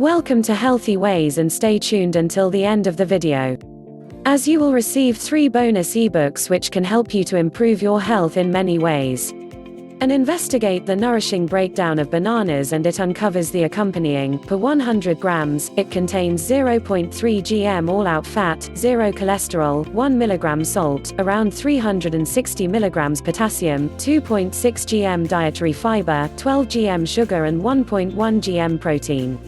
Welcome to Healthy Ways and stay tuned until the end of the video, as you will receive 3 bonus ebooks which can help you to improve your health in many ways. And investigate the nourishing breakdown of bananas, and it uncovers the accompanying. Per 100 grams, it contains 0.3 gm all-out fat, 0 cholesterol, 1 mg salt, around 360 mg potassium, 2.6 gm dietary fiber, 12 gm sugar and 1.1 gm protein.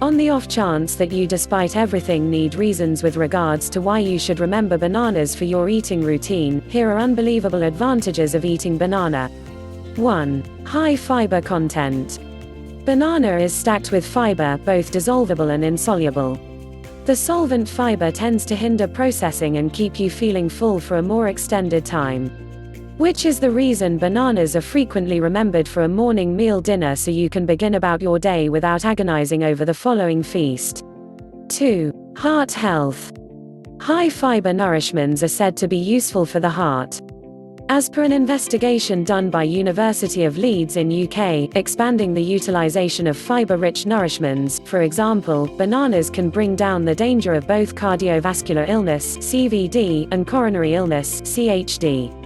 On the off chance that you, despite everything, need reasons with regards to why you should remember bananas for your eating routine, here are unbelievable advantages of eating banana. 1. High fiber content. Banana is stacked with fiber, both dissolvable and insoluble. The solvent fiber tends to hinder processing and keep you feeling full for a more extended time, which is the reason bananas are frequently remembered for a morning meal dinner, so you can begin about your day without agonizing over the following feast. 2. Heart health. High fiber nourishments are said to be useful for the heart. As per an investigation done by University of Leeds in UK, expanding the utilization of fiber-rich nourishments, for example, bananas can bring down the danger of both cardiovascular illness (CVD) and coronary illness (CHD).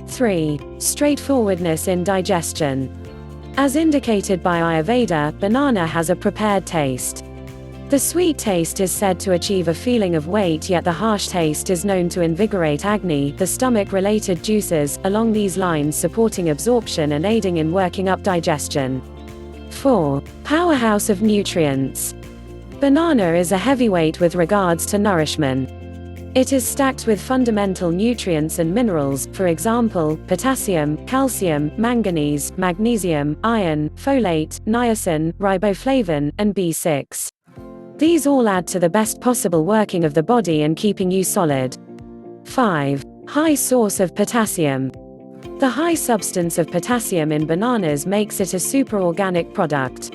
3. Straightforwardness in digestion. As indicated by Ayurveda, banana has a prepared taste. The sweet taste is said to achieve a feeling of weight, yet the harsh taste is known to invigorate Agni, the stomach-related juices, along these lines supporting absorption and aiding in working up digestion. 4. Powerhouse of nutrients. Banana is a heavyweight with regards to nourishment. It is stacked with fundamental nutrients and minerals, for example, potassium, calcium, manganese, magnesium, iron, folate, niacin, riboflavin, and B6. These all add to the best possible working of the body and keeping you solid. 5. High source of potassium. The high substance of potassium in bananas makes it a superorganic product.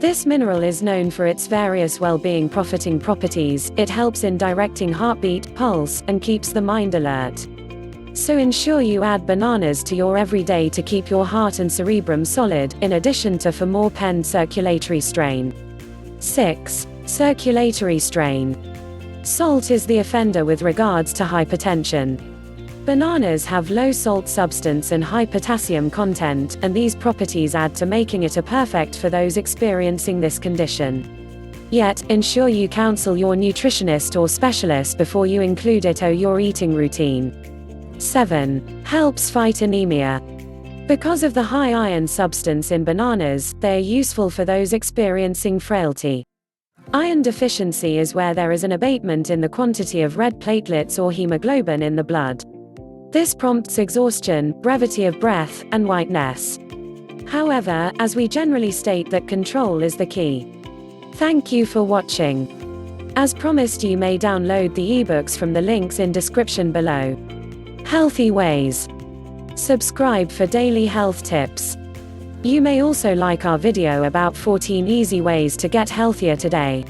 This mineral is known for its various well-being profiting properties. It helps in directing heartbeat, pulse, and keeps the mind alert. So ensure you add bananas to your everyday to keep your heart and cerebrum solid, in addition to for more penned circulatory strain. 6. Circulatory strain. Salt is the offender with regards to hypertension. Bananas have low salt substance and high potassium content, and these properties add to making it a perfect for those experiencing this condition. Yet, ensure you counsel your nutritionist or specialist before you include it in your eating routine. 7. Helps fight anemia. Because of the high iron substance in bananas, they are useful for those experiencing frailty. Iron deficiency is where there is an abatement in the quantity of red platelets or hemoglobin in the blood. This prompts exhaustion, brevity of breath, and whiteness. However, as we generally state that control is the key. Thank you for watching. As promised, you may download the ebooks from the links in description below. Healthy Ways. Subscribe for daily health tips. You may also like our video about 14 easy ways to get healthier today.